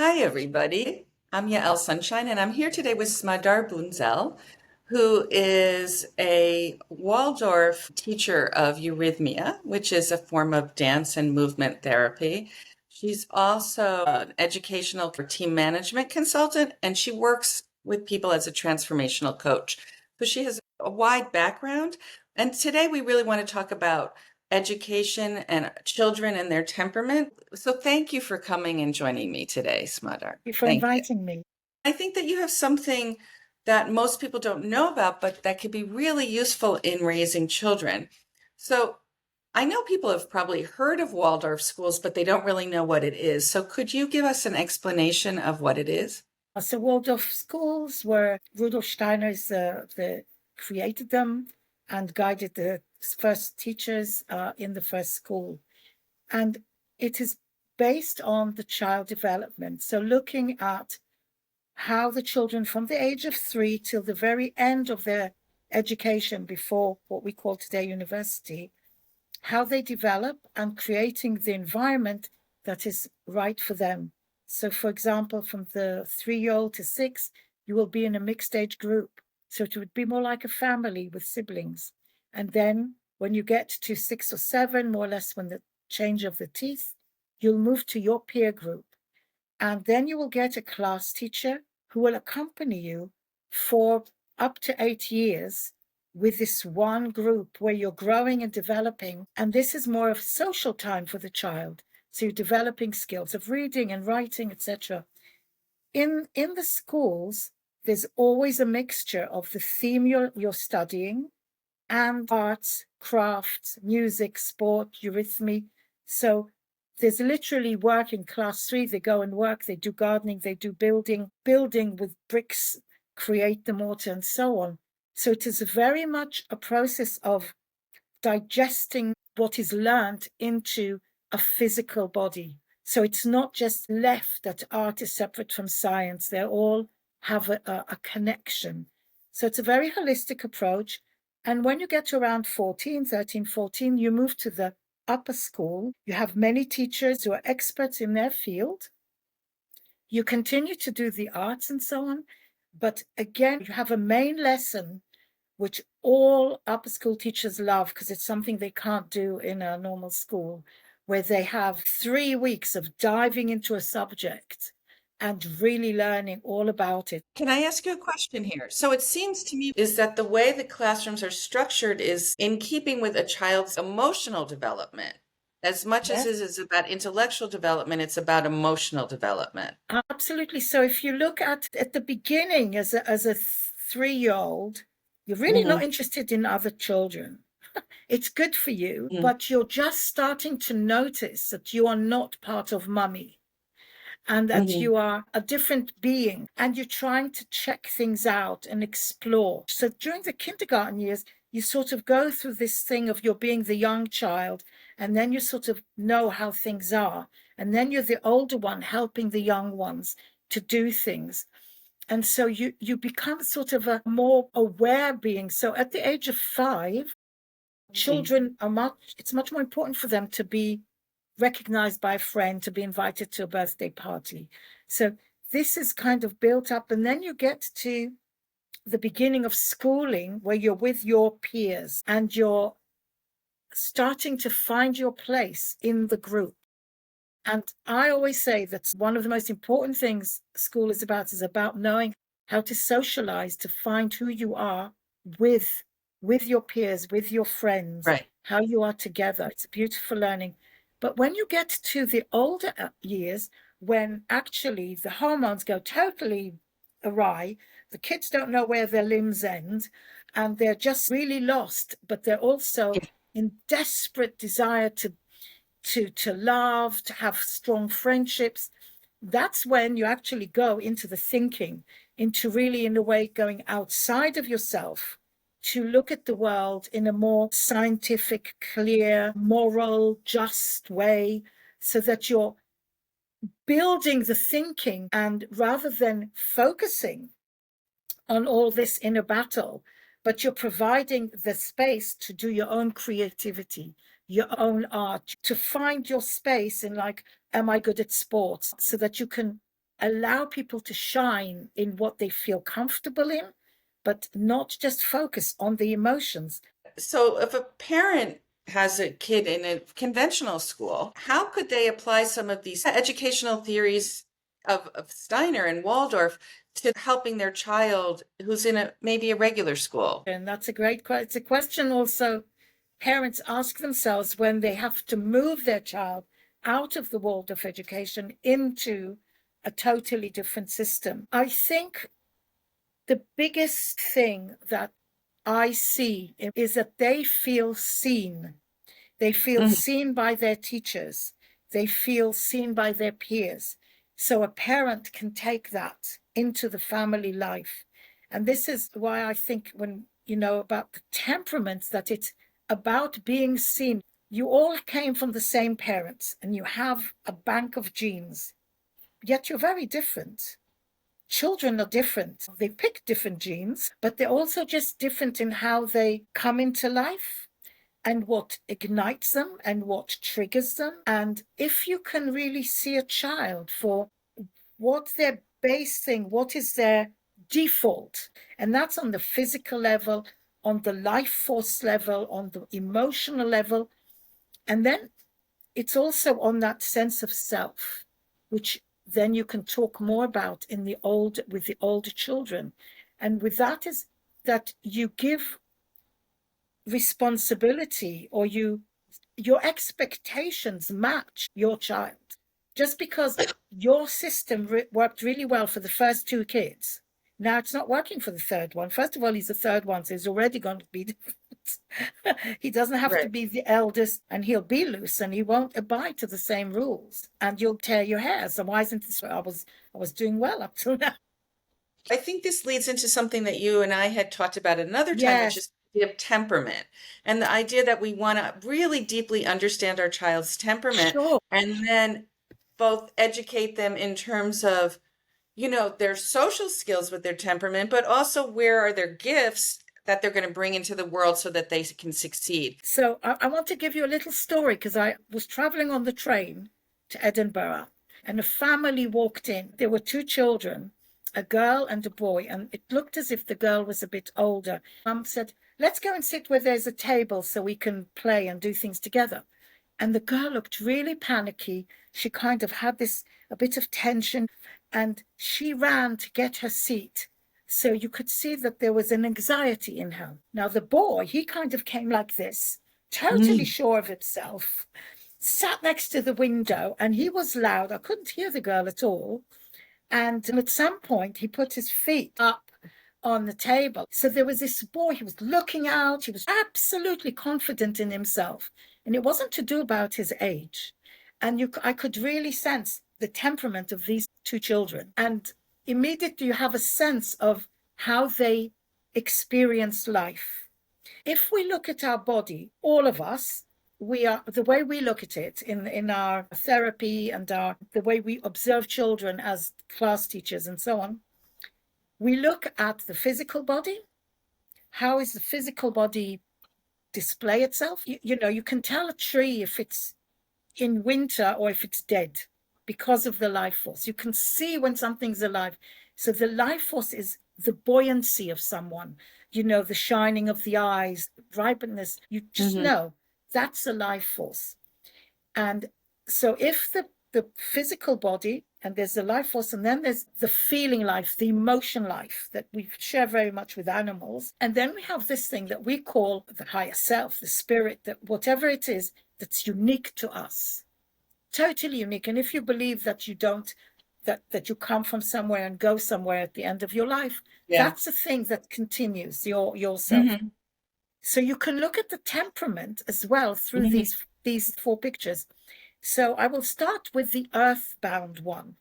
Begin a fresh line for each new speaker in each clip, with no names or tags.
Hi, everybody. I'm Yael Sunshine, and I'm here today with Smadar Bunzl, who is a Waldorf teacher of eurythmia, which is a form of dance and movement therapy. She's also an educational team management consultant, and she works with people as a transformational coach. So she has a wide background. And today we really want to talk about education and children and their temperament. So thank you for coming and joining me today, Smadar.
You for
Thank you.
inviting me.
I think that you have something that most people don't know about, but that could be really useful in raising children. So I know people have probably heard of Waldorf schools, but they don't really know what it is. So could you give us an explanation of what it is?
So Waldorf schools were Rudolf Steiner's the created them and guided the first teachers in the first school, and it is based on the child development. So looking at how the children from the age of 3 till the very end of their education before what we call today university, how they develop and creating the environment that is right for them. So, for example, from the 3-year-old to 6, you will be in a mixed age group. So it would be more like a family with siblings. And then when you get to 6 or 7, more or less when the change of the teeth, you'll move to your peer group. And then you will get a class teacher who will accompany you for up to 8 years with this one group where you're growing and developing. And this is more of social time for the child. So you're developing skills of reading and writing, etc. In the schools, there's always a mixture of the theme you're studying and arts, crafts, music, sport, eurythmy. So there's literally work in class 3. They go and work, they do gardening, they do building with bricks, create the mortar, and so on. So it is very much a process of digesting what is learned into a physical body. So it's not just left that art is separate from science. They all have a connection. So it's a very holistic approach. And when you get to around 14, 13, 14, you move to the upper school. You have many teachers who are experts in their field. You continue to do the arts and so on. But again, you have a main lesson which all upper school teachers love because it's something they can't do in a normal school, where they have 3 weeks of diving into a subject and really learning all about it.
Can I ask you a question here? So it seems to me is that the way the classrooms are structured is in keeping with a child's emotional development. As much as
Yes,
it is about intellectual development, it's about emotional development.
absolutely. So if you look at the beginning as a 3-year-old, you're really not
Hmm.
interested in other children. It's good for you, but you're just starting to notice that you are not part of mummy and that
Hmm.
you are a different being and you're trying to check things out and explore. So during the kindergarten years, you sort of go through this thing of you're being the young child, and then you sort of know how things are. And then you're the older one helping the young ones to do things. And so you become sort of a more aware being. So at the age of 5,
Hmm.
children are it's much more important for them to be recognized by a friend, to be invited to a birthday party. So this is kind of built up. And then you get to the beginning of schooling where you're with your peers and you're starting to find your place in the group. And I always say that one of the most important things school is about knowing how to socialize, to find who you are with with your peers, with your friends,
Right.
how you are together. It's a beautiful learning. But when you get to the older years, when actually the hormones go totally awry, the kids don't know where their limbs end, and they're just really lost, but they're also in desperate desire to love, to have strong friendships. That's when you actually go into the thinking, into really, in a way, going outside of yourself to look at the world in a more scientific, clear, moral, just way, so that you're building the thinking. And rather than focusing on all this inner battle, but you're providing the space to do your own creativity, your own art, to find your space in, like, am I good at sports? So that you can allow people to shine in what they feel comfortable in, but not just focus on the emotions.
So if a parent has a kid in a conventional school, how could they apply some of these educational theories of Steiner and Waldorf to helping their child who's in maybe a regular school?
And that's a great question. It's a question also parents ask themselves when they have to move their child out of the Waldorf education into a totally different system. I think the biggest thing that I see is that they feel seen. They feel seen by their teachers. They feel seen by their peers. So a parent can take that into the family life. And this is why I think when, about the temperaments, that it's about being seen. You all came from the same parents and you have a bank of genes, yet you're very different. Children are different. They pick different genes, but they're also just different in how they come into life and what ignites them and what triggers them. And if you can really see a child for what they're basing, what is their default, and that's on the physical level, on the life force level, on the emotional level, and then it's also on that sense of self, which then you can talk more about with the older children. And with that is that you give responsibility, or your expectations match your child. Just because your system worked really well for the first two kids, now it's not working for the third one. First of all, he's the third one, so he's already going to be different. He doesn't have to be the eldest, and he'll be loose and he won't abide to the same rules, and you'll tear your hair. So why isn't this? I was doing well up till now.
I think this leads into something that you and I had talked about another time, which is the idea of temperament, and the idea that we want to really deeply understand our child's temperament, and then both educate them in terms of, their social skills with their temperament, but also where are their gifts that they're going to bring into the world so that they can succeed.
So I want to give you a little story, because I was traveling on the train to Edinburgh and a family walked in. There were two children, a girl and a boy, and it looked as if the girl was a bit older. Mum said, let's go and sit where there's a table so we can play and do things together. And the girl looked really panicky. She kind of had a bit of tension, and she ran to get her seat. So you could see that there was an anxiety in her. Now the boy, he kind of came like this, totally sure of himself, sat next to the window, and he was loud. I couldn't hear the girl at all. And at some point, he put his feet up on the table. So there was this boy, he was looking out, he was absolutely confident in himself. And it wasn't to do about his age. And I could really sense the temperament of these two children. And immediately you have a sense of how they experience life. If we look at our body, all of us, the way we look at it in our therapy and the way we observe children as class teachers and so on, we look at the physical body. How is the physical body display itself? You can tell a tree if it's in winter or if it's dead because of the life force. You can see when something's alive. So the life force is the buoyancy of someone, the shining of the eyes, brightness. You just know that's a life force. And so if the physical body, and there's the life force, and then there's the feeling life, the emotion life that we share very much with animals. And then we have this thing that we call the higher self, the spirit, that whatever it is that's unique to us, totally unique. And if you believe that you don't, that you come from somewhere and go somewhere at the end of your life, that's a thing that continues yourself. So you can look at the temperament as well through these four pictures. So I will start with the earthbound one.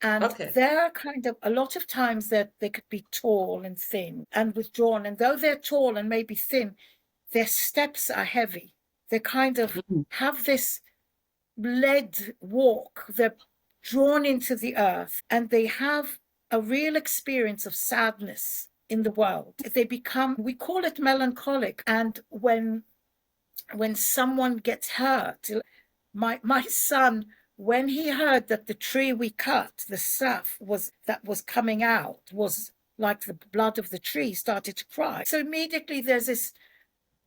And they're kind of, a lot of times that they could be tall and thin and withdrawn. And though they're tall and maybe thin, their steps are heavy. They kind of have this lead walk. They're drawn into the earth, and they have a real experience of sadness in the world. They become, we call it melancholic. And when someone gets hurt, my son when he heard that the tree we cut, the sap that was coming out was like the blood of the tree, started to cry. So immediately there's this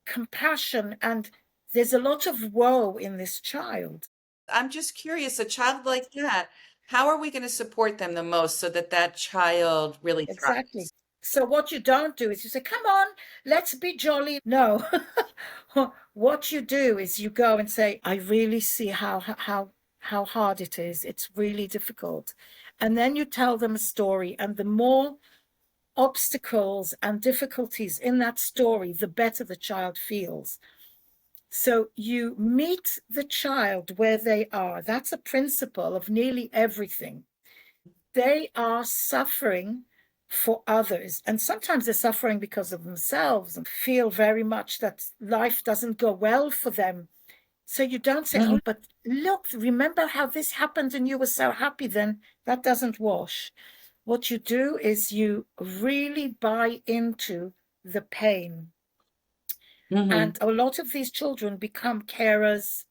compassion, and there's a lot of woe in this child.
I'm just curious, a child like that, how are we going to support them the most so that that child really
Exactly.
thrives?
So what you don't do is you say, come on, let's be jolly. No. What you do is you go and say, I really see how hard it is. It's really difficult. And then you tell them a story, and the more obstacles and difficulties in that story, the better the child feels. So you meet the child where they are. That's a principle of nearly everything. They are suffering for others, and sometimes they're suffering because of themselves and feel very much that life doesn't go well for them. So you don't say, oh, but look, remember how this happened and you were so happy then. That doesn't wash. What you do is you really buy into the pain.
Mm-hmm.
And a lot of these children become carers,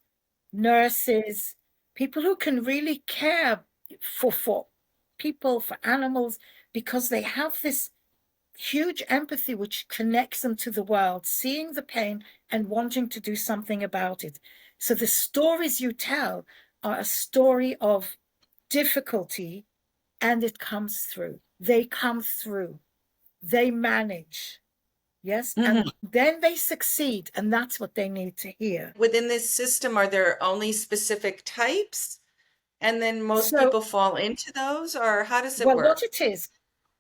nurses, people who can really care for people, for animals, because they have this huge empathy which connects them to the world, seeing the pain and wanting to do something about it. So the stories you tell are a story of difficulty, and it comes through. They come through. They manage. Yes.
Mm-hmm.
And then they succeed. And that's what they need to hear.
Within this system, are there only specific types? And then most
So,
people fall into those, or how does it
well, what
work?
it is,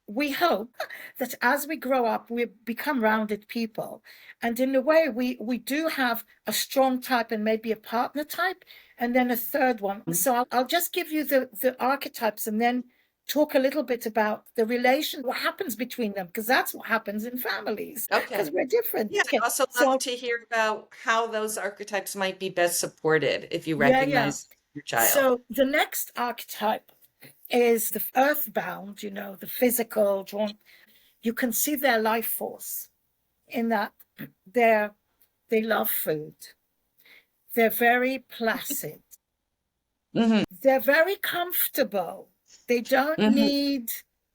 we hope that as we grow up, we become rounded people. And in a way, we do have a strong type and maybe a partner type, and then a third one. So I'll just give you the archetypes and then talk a little bit about the relation, what happens between them, because that's what happens in families, because
Okay.
we're different.
Yeah,
Okay.
I'd also
So,
love to hear about how those archetypes might be best supported if you
yeah.
recognize your child.
So the next archetype is the earthbound, the physical, drawn. You can see their life force in that they love food. They're very placid.
Mm-hmm.
They're very comfortable. They don't
Mm-hmm.
need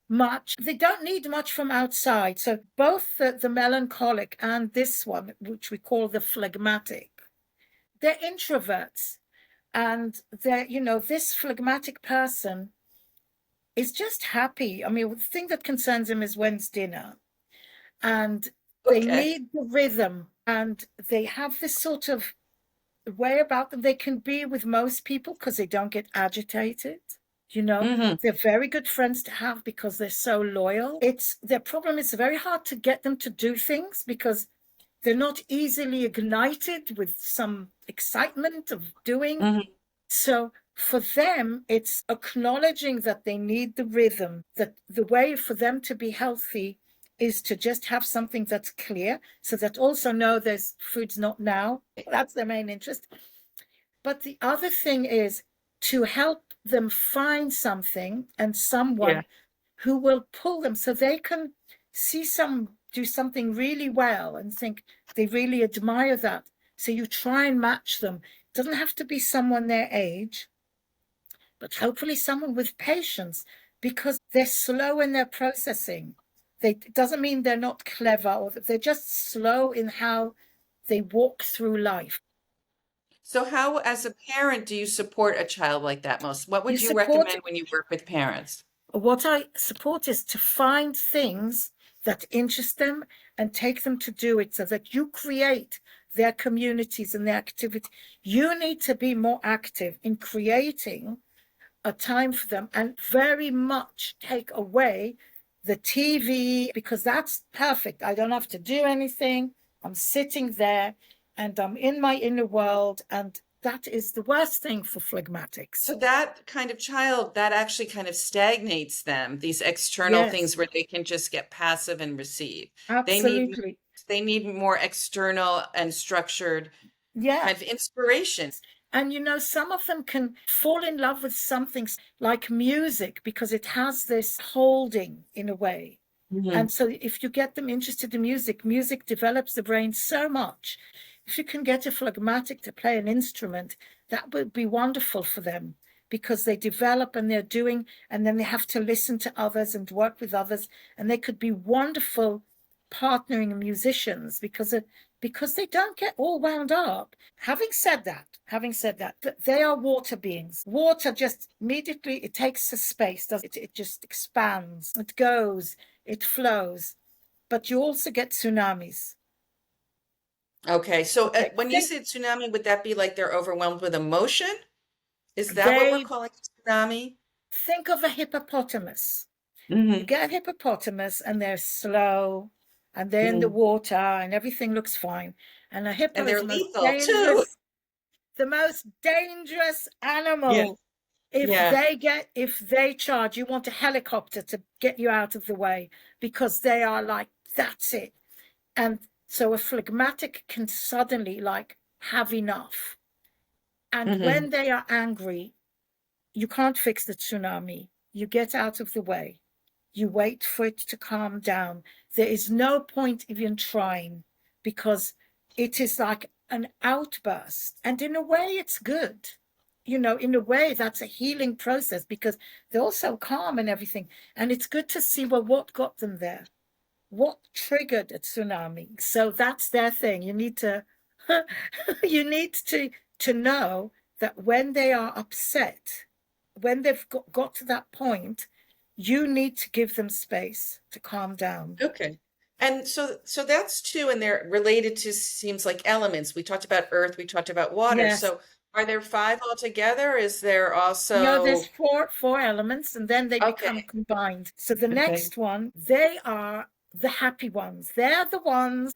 much. They don't need much from outside. So both the melancholic and this one, which we call the phlegmatic, they're introverts. And this phlegmatic person is just happy. I mean, the thing that concerns him is when's dinner. And they
Okay.
need the rhythm, and they have this sort of way about them. They can be with most people because they don't get agitated.
Mm-hmm.
They're very good friends to have because they're so loyal. It's their problem is very hard to get them to do things because they're not easily ignited with some excitement of doing.
Mm-hmm.
So for them, it's acknowledging that they need the rhythm, that the way for them to be healthy is to just have something that's clear, so that also know there's food's not now. That's their main interest. But the other thing is to help them find something and
Yeah.
someone who will pull them so they can see some do something really well and think they really admire that. So you try and match them. It doesn't have to be someone their age, but hopefully someone with patience, because they're slow in their processing. It doesn't mean they're not clever, or that they're just slow in how they walk through life.
So how, as a parent, do you support a child like that most? What
You
would you
support
recommend when you work with parents?
What I support is to find things that interest them and take them to do it, so that you create their communities and their activity. You need to be more active in creating a time for them, and very much take away the TV, because that's perfect. I don't have to do anything. I'm sitting there and I'm in my inner world. And that is the worst thing for phlegmatics.
So that kind of child, that actually kind of stagnates them, these external
Yes,
things where they can just get passive and receive. They need
absolutely.
they need more external and structured
Yeah.
kind of inspiration.
And some of them can fall in love with something like music because it has this holding in a way.
Mhm.
And so if you get them interested in music, music develops the brain so much. If you can get a phlegmatic to play an instrument, that would be wonderful for them. because they develop and they're doing, and then they have to listen to others and work with others, and they could be wonderful partnering musicians because they don't get all wound up. Having said that, they are water beings. Water just immediately, it takes a space, does it? It just expands, it goes, it flows. But you also get tsunamis.
Okay. So
Okay,
when you say tsunami, would that be like they're overwhelmed with emotion? Is that what we're
they
calling tsunami?
think of a hippopotamus. You
Hmm.
get a hippopotamus and they're slow and they're in the
Hmm.
water and everything looks fine. And a hippo
And
is
they're lethal too.
the most dangerous
Yeah.
animal.
Yeah.
If they charge, you want a helicopter to get you out of the way because they are like, that's it. And so a phlegmatic can suddenly like have enough. And
Hmm.
when they are angry, you can't fix the tsunami. You get out of the way. You wait for it to calm down. There is no point even trying because it is like an outburst. And in a way, it's good. In a way, that's a healing process because they're also calm and everything. And it's good to see, well, what got them there? What triggered a tsunami? So that's their thing. You need to, you need to know that when they are upset, when they've got to that point, you need to give them space to calm down.
Okay. And so that's two, and they're related to seems like elements. We talked about earth, we talked about water.
Yes.
So are there five altogether? Is there
No, there's
also
four elements and then they become
okay.
combined. So the
Okay.
next one, they are the happy ones. They're the ones,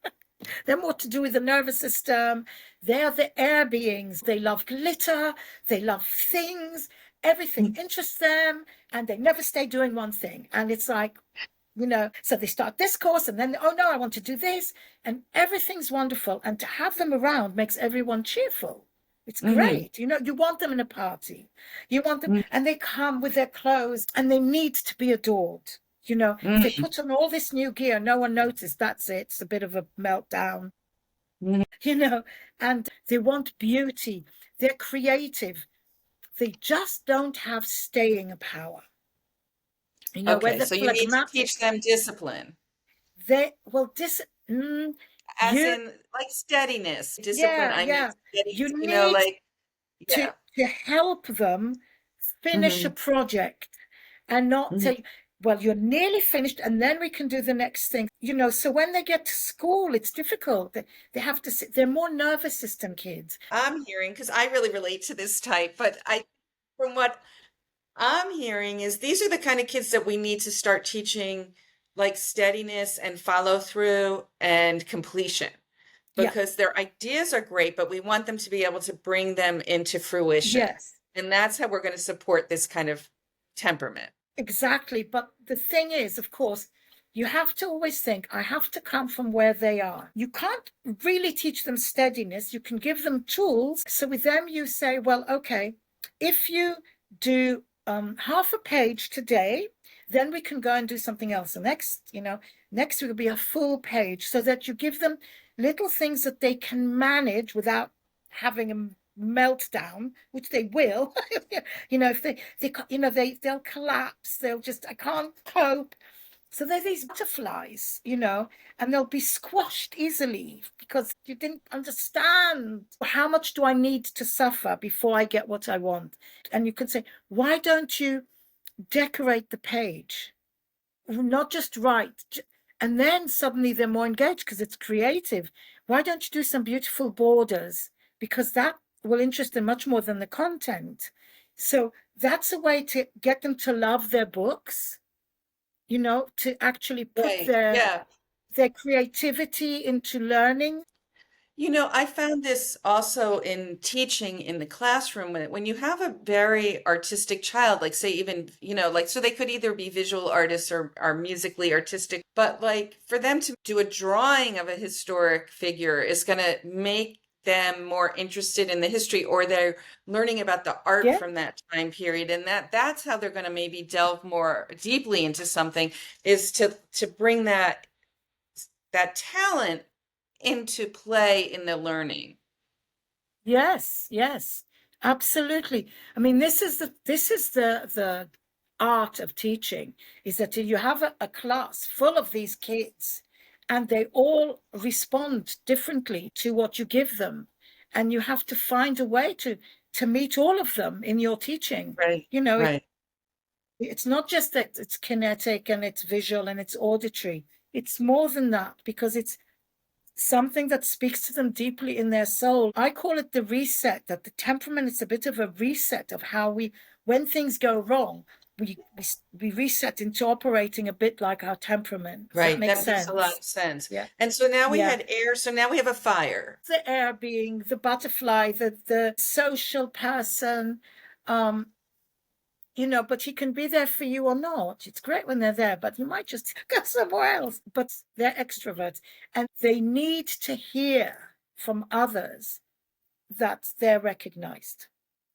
they're more to do with the nervous system. They're the air beings. They love glitter, they love things, everything interests them, and they never stay doing one thing. And it's like, so they start this course and then, oh no, I want to do this. And everything's wonderful. And to have them around makes everyone cheerful. It's
Hmm.
great. You want them in a party. You want them, and they come with their clothes and they need to be adored. If they
Hmm.
put on all this new gear, no one noticed. That's it. It's a bit of a meltdown,
Hmm.
and they want beauty. They're creative. They just don't have staying power. Where
Okay,
the
so you need to
phlegmatic,
teach them discipline,
they well this mm,
as
you
in like steadiness. Discipline,
yeah,
I mean
yeah,
steady,
you need
like
to
yeah.
to help them finish a
Hmm.
project and not
Hmm.
say, well, you're nearly finished and then we can do the next thing. So when they get to school, it's difficult. They have to sit, they're more nervous system kids.
I'm hearing because I really relate to this type, but from what I'm hearing is these are the kind of kids that we need to start teaching like steadiness and follow through and completion
Yeah.
because their ideas are great, but we want them to be able to bring them into fruition.
Yes.
And that's how we're going to support this kind of temperament.
Exactly. But the thing is, of course, you have to always think, I have to come from where they are. You can't really teach them steadiness. You can give them tools. So with them, you say, well, okay, if you do half a page today, then we can go and do something else. The next will be a full page so that you give them little things that they can manage without having a meltdown, which they will. If they'll collapse. They'll just, I can't cope. So they're these butterflies, and they'll be squashed easily because you didn't understand how much do I need to suffer before I get what I want. And you could say, why don't you decorate the page? Not just write. And then suddenly they're more engaged because it's creative. Why don't you do some beautiful borders? Because that will interest them much more than the content. So that's a way to get them to love their books, to actually put
Right. Yeah.
their creativity into learning.
I found this also in teaching in the classroom when you have a very artistic child, like say even, like so they could either be visual artists or are musically artistic, but like for them to do a drawing of a historic figure is going to make them more interested in the history or they're learning about the art
Yeah.
from that time period and that's how they're going to maybe delve more deeply into something is to bring that talent into play in the learning.
Yes, yes. Absolutely. I mean, this is the art of teaching, is that you have a class full of these kids and they all respond differently to what you give them. And you have to find a way to meet all of them in your teaching.
Right,
You know,
right.
it's not just that it's kinetic and it's visual and it's auditory. It's more than that, because it's something that speaks to them deeply in their soul. I call it the reset, that the temperament is a bit of a reset of how when things go wrong, we reset into operating a bit like our temperament. Does that
Right.
make
That makes a lot
sense?
of sense.
Yeah.
And so now we
Yeah.
had air, so now we have a fire.
The air being the butterfly, the social person, um, but he can be there for you or not. It's great when they're there, but you might just go somewhere else. But they're extroverts and they need to hear from others that they're recognized.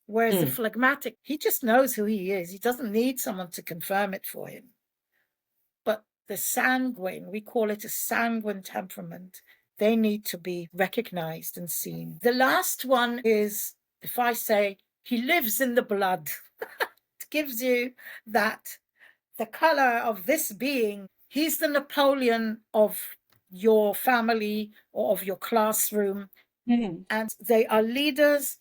Whereas the
Mm.
phlegmatic, he just knows who he is. He doesn't need someone to confirm it for him. But the sanguine, we call it a sanguine temperament, they need to be recognized and seen. The last one is, if I say, he lives in the blood, it gives you that the color of this being, he's the Napoleon of your family or of your classroom.
Mm.
And they are leaders,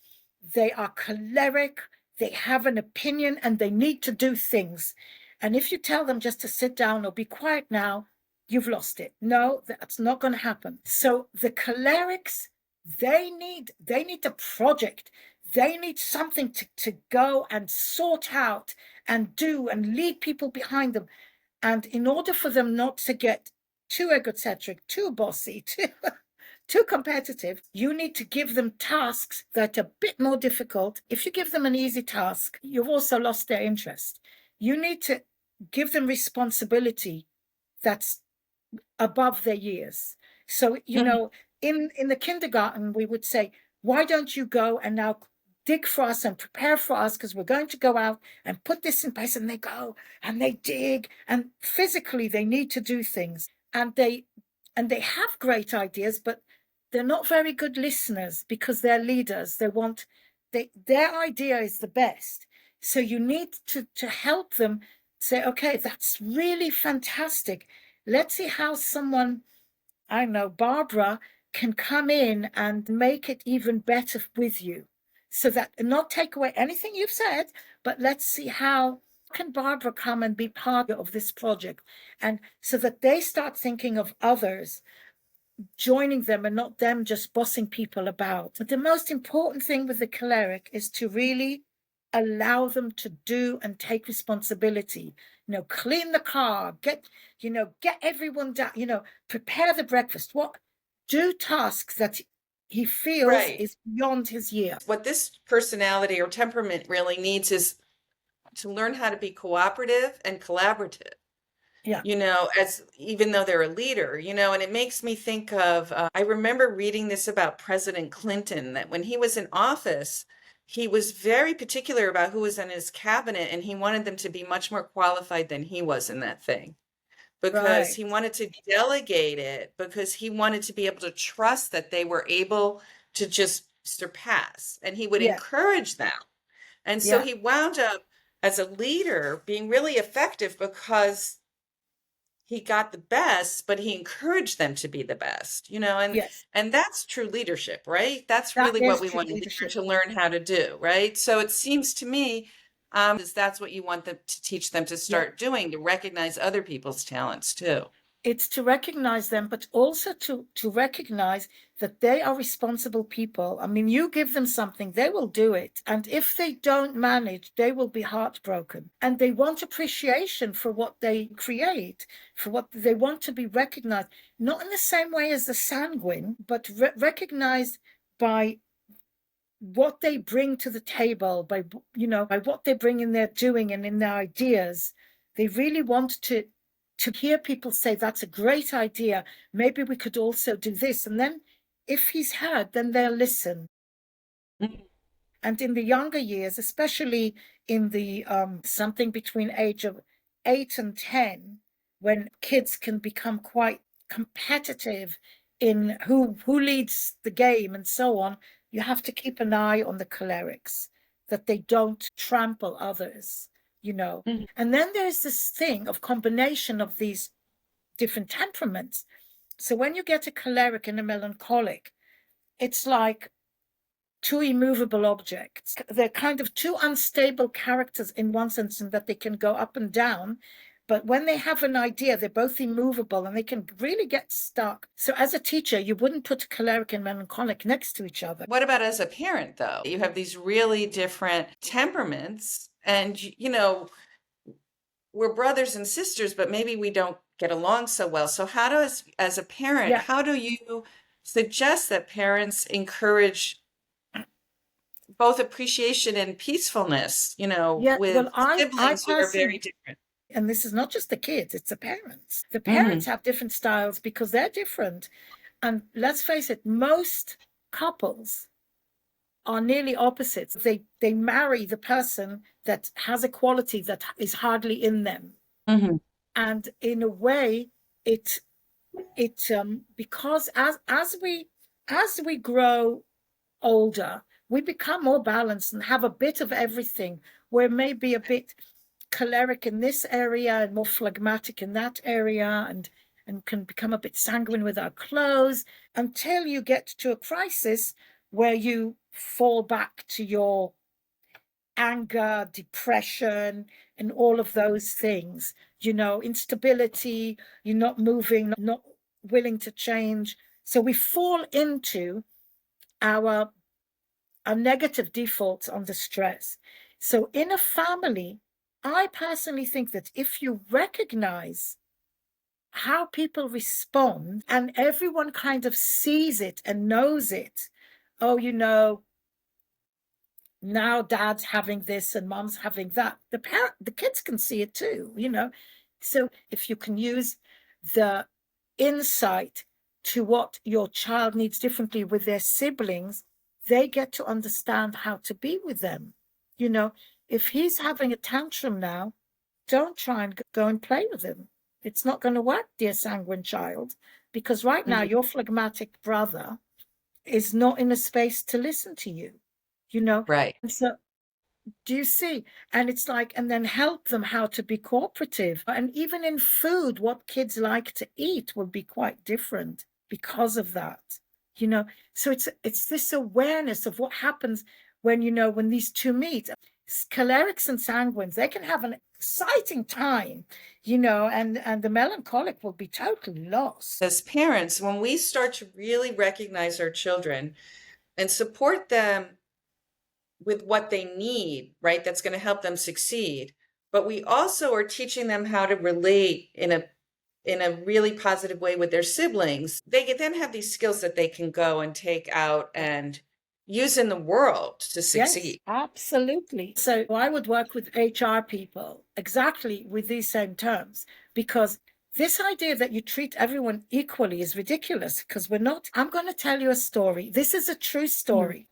they are choleric, they have an opinion, and they need to do things. And if you tell them just to sit down or be quiet now, you've lost it. No, that's not going to happen. So the cholerics, they need a project. They need something to go and sort out and do and lead people behind them. And in order for them not to get too egocentric, too bossy, too competitive, you need to give them tasks that are a bit more difficult. If you give them an easy task, you've also lost their interest. You need to give them responsibility that's above their years. So,
Mm.
in the kindergarten, we would say, why don't you go and now dig for us and prepare for us, because we're going to go out and put this in place. And they go and they dig, and physically they need to do things. And they have great ideas, but they're not very good listeners because they're leaders. Their idea is the best. So you need to help them say, okay, that's really fantastic. Let's see how someone, I don't know, Barbara, can come in and make it even better with you. So that, not take away anything you've said, but let's see how can Barbara come and be part of this project. And so that they start thinking of others joining them and not them just bossing people about. But the most important thing with the choleric is to really allow them to do and take responsibility. Clean the car, get everyone down, prepare the breakfast. Do tasks that he feels
Right.
is beyond his year.
What this personality or temperament really needs is to learn how to be cooperative and collaborative.
Yeah.
As even though they're a leader, and it makes me think of, I remember reading this about President Clinton, that when he was in office, he was very particular about who was in his cabinet, and he wanted them to be much more qualified than he was in that thing, because
Right.
he wanted to delegate it, because he wanted to be able to trust that they were able to just surpass, and he would
Yeah.
encourage them. And so
Yeah.
he wound up as a leader being really effective because he got the best, but he encouraged them to be the best, and
Yes.
and that's true leadership, right? That's
That
really what
is
we
true
want a leader
leadership.
to learn how to do, right? So it seems to me, is that's what you want them to teach them to
Yeah.
start doing, to recognize other people's talents too.
It's to recognize them, but also to recognize that they are responsible people. I mean, you give them something, they will do it. And if they don't manage, they will be heartbroken. And they want appreciation for what they create, for what they want to be recognized, not in the same way as the sanguine, but recognized by what they bring to the table, by what they bring in their doing and in their ideas. They really want to hear people say, that's a great idea, maybe we could also do this. And then if he's heard, then they'll listen.
Mhm.
And in the younger years, especially in the something between age of 8 and 10, when kids can become quite competitive in who leads the game and so on, you have to keep an eye on the cholerics. that they don't trample others, you know.
Mhm.
And then there's this thing of combination of these different temperaments. So when you get a choleric and a melancholic, it's like two immovable objects. They're kind of two unstable characters in one sense, in that they can go up and down. But when they have an idea, they're both immovable and they can really get stuck. So as a teacher, you wouldn't put choleric and melancholic next to each other.
What about as a parent, though? You have these really different temperaments, and we're brothers and sisters, but maybe we don't get along so well. So how does, as a parent,
Yeah.
how do you suggest that parents encourage both appreciation and peacefulness,
Yeah.
with
Well, I
siblings who are very
personally,
different?
and this is not just the kids, it's the parents. The
Hmm.
parents have different styles because they're different. And let's face it, most couples are nearly opposites. They marry the person that has a quality that is hardly in them.
Hmm.
And in a way, it because as we grow older, we become more balanced and have a bit of everything. We're maybe a bit choleric in this area and more phlegmatic in that area, and can become a bit sanguine with our clothes, until you get to a crisis where you fall back to your anger, depression, and all of those things, instability, you're not moving, not willing to change. So we fall into our negative defaults under stress. So in a family, I personally think that if you recognize how people respond and everyone kind of sees it and knows it, oh, now dad's having this and mom's having that, the kids can see it too. So if you can use the insight to what your child needs differently with their siblings, they get to understand how to be with them. If he's having a tantrum now, don't try and go and play with him. It's not going to work, dear sanguine child, because right now your phlegmatic brother is not in a space to listen to you.
Right.
And so, do you see? And it's like, and then help them how to be cooperative. And even in food, what kids like to eat will be quite different because of that. So it's this awareness of what happens when these two meet. Cholerics and sanguines, they can have an exciting time, and the melancholic will be totally lost.
As parents, when we start to really recognize our children and support them with what they need, right, that's going to help them succeed, but we also are teaching them how to relate in a really positive way with their siblings, they then have these skills that they can go and take out and use in the world to
Yes,
succeed.
absolutely. So I would work with HR people exactly with these same terms, because this idea that you treat everyone equally is ridiculous, because we're not. I'm going to tell you a story. This is a true story.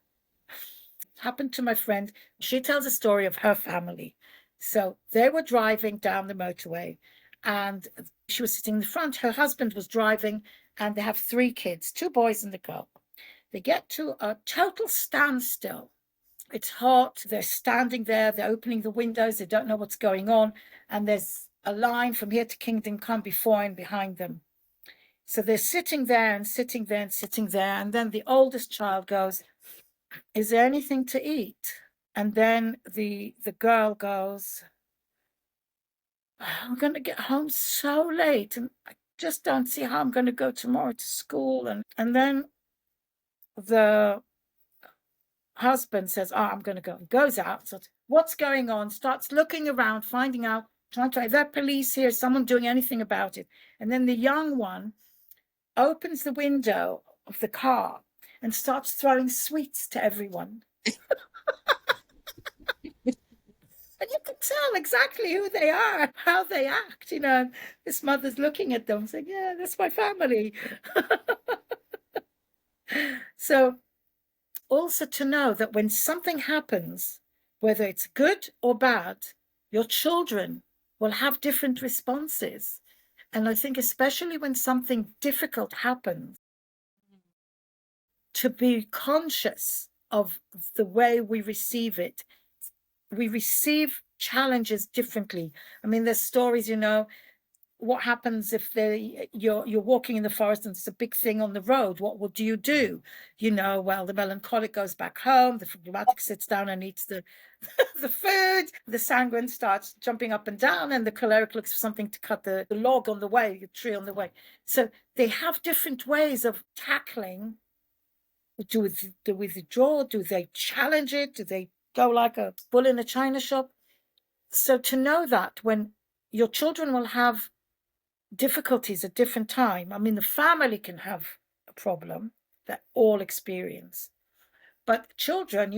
It happened to my friend. She tells a story of her family. So they were driving down the motorway and she was sitting in the front. Her husband was driving, and they have 3 kids, 2 boys and a girl. They get to a total standstill. It's hot. They're standing there. They're opening the windows. They don't know what's going on. And there's a line from here to Kingdom Come before and behind them. So they're sitting there and sitting there and sitting there. And then the oldest child goes, "Is there anything to eat?" And then the girl goes, "I'm going to get home so late, and I just don't see how I'm going to go tomorrow to school." And then the husband says, "Oh, I'm going to go." Goes out, says, "What's going on?" Starts looking around, finding out, trying to, "Is there police here? Is someone doing anything about it?" And then the young one opens the window of the car and starts throwing sweets to everyone. And you can tell exactly who they are, how they act. This mother's looking at them saying, "Yeah, that's my family." So also to know that when something happens, whether it's good or bad, your children will have different responses. And I think especially when something difficult happens, to be conscious of the way we receive it we receive challenges differently. I mean, there's stories, what happens if you're walking in the forest and there's a big thing on the road? What do you do? Well, the melancholic goes back home, the phlegmatic sits down and eats the the food, the sanguine starts jumping up and down, and the choleric looks for something to cut the log on the way, the tree on the way. So they have different ways of tackling. Do they withdraw? Do they challenge it? Do they go like a bull in a china shop? So to know that when your children will have difficulties at different time. I mean, the family can have a problem that all experience, but children,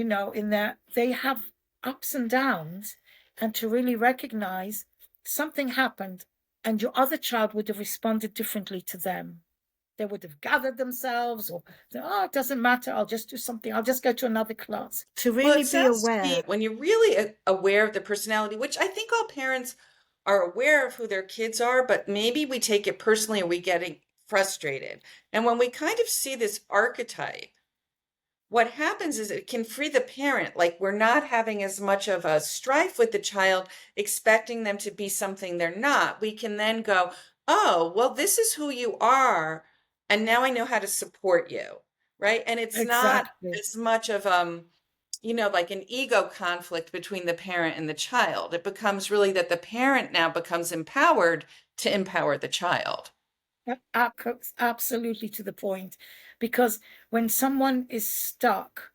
they have ups and downs, and to really recognize something happened and your other child would have responded differently to them. They would have gathered themselves or say, oh, it doesn't matter, I'll just do something, I'll just go to another class. To
Well,
really
it
be
sounds to me
aware.
when you're really aware of the personality, which I think all parents are aware of who their kids are, but maybe we take it personally and we get frustrated. And when we kind of see this archetype, what happens is it can free the parent. Like we're not having as much of a strife with the child, expecting them to be something they're not. We can then go, oh, well, this is who you are. And now I know how to support you. Right. And it's not
Exactly.
as much of, like an ego conflict between the parent and the child. It becomes really that the parent now becomes empowered to empower the child.
Absolutely to the point, because when someone is stuck,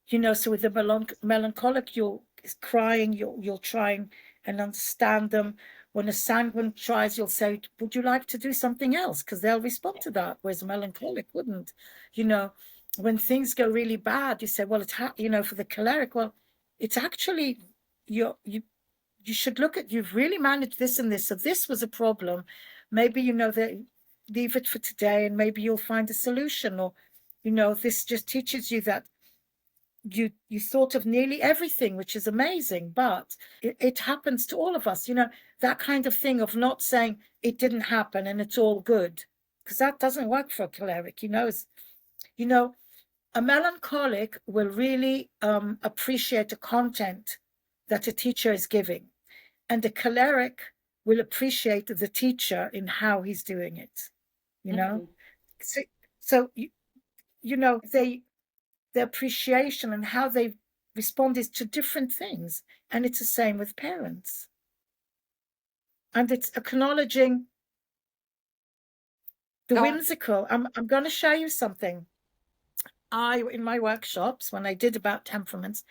so with the melancholic, you're crying, you'll try and understand them. When a sanguine tries, you'll say, would you like to do something else? Because they'll respond to that, whereas a melancholic wouldn't. When things go really bad, you say, well, for the choleric, well, it's actually you should look at, you've really managed this and this, so this was a problem. Maybe that leave it for today and maybe you'll find a solution. Or this just teaches you that you thought of nearly everything, which is amazing. But it happens to all of us, that kind of thing of not saying it didn't happen and it's all good, because that doesn't work for a choleric. A melancholic will really appreciate the content that a teacher is giving, and the choleric will appreciate the teacher in how he's doing it.
Mhm.
So the appreciation and how they respond is to different things, and it's the same with parents. And it's acknowledging the
Oh,
whimsical. I'm going to show you something. In my workshops, when I did about temperaments,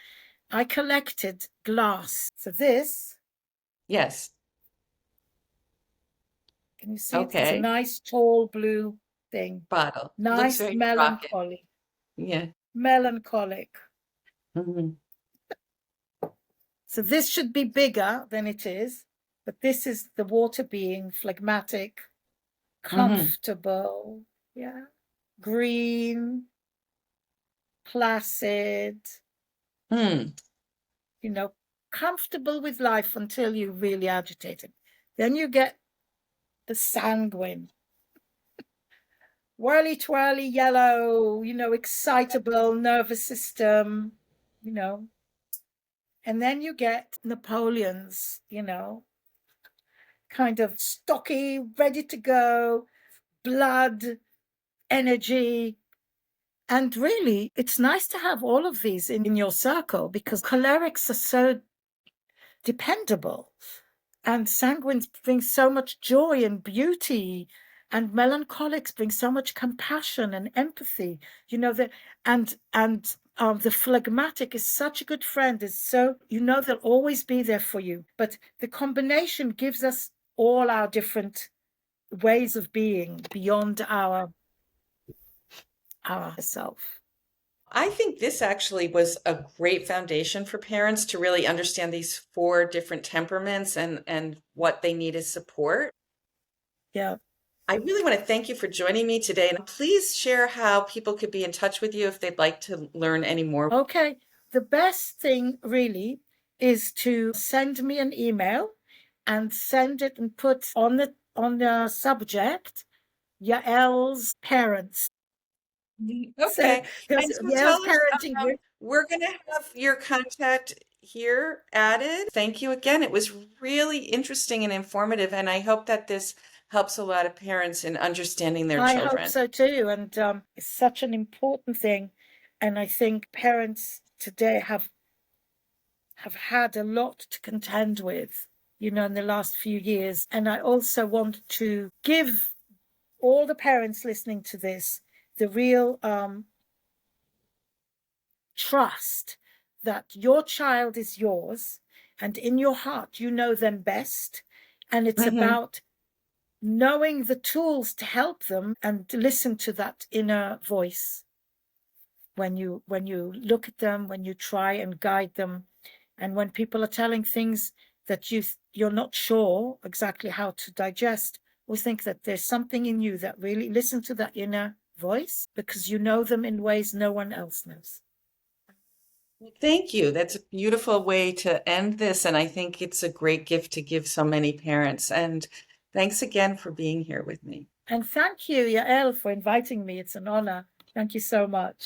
I collected glass. So this,
yes.
can you see it? It's a
Okay.
nice tall blue thing.
Bottle. Looks
Nice
very rocket. Yeah.
melancholic.
Mhm.
So this should be bigger than it is, but this is the water being phlegmatic,
Mhm.
comfortable, yeah, green, placid,
Hmm.
comfortable with life until you really agitate it. Then you get the sanguine, whirly twirly yellow, excitable nervous system, you know. And then you get Napoleon's, kind of stocky, ready to go, blood, energy. And really, it's nice to have all of these in your circle, because cholerics are so dependable, and sanguines bring so much joy and beauty, and melancholics bring so much compassion and empathy. That, and the phlegmatic is such a good friend. Is so they'll always be there for you. But the combination gives us all our different ways of being beyond our self.
I think this actually was a great foundation for parents to really understand these four different temperaments and what they need as support.
Yeah.
I really want to thank you for joining me today, and please share how people could be in touch with you if they'd like to learn any more.
Okay. The best thing really is to send me an email and send it and put on the subject Yael's parents. So
Okay.
there's
And so
Yael's
tell us,
parenting group.
we're going to have your contact here added. Thank you again. It was really interesting and informative, and I hope that this helps a lot of parents in understanding their
I hope
children.
so too. And it's such an important thing. And I think parents today have had a lot to contend with, in the last few years. And I also want to give all the parents listening to this the real trust that your child is yours, and in your heart you know them best, and it's about knowing the tools to help them and listen to that inner voice when you look at them, when you try and guide them, and when people are telling things that you're not sure exactly how to digest, or think that there's something in you that really listen to that inner voice, because you know them in ways no one else knows.
Thank you. That's a beautiful way to end this, and I think it's a great gift to give so many parents. And thanks again for being here with me.
And thank you, Yael, for inviting me. It's an honor. Thank you so much.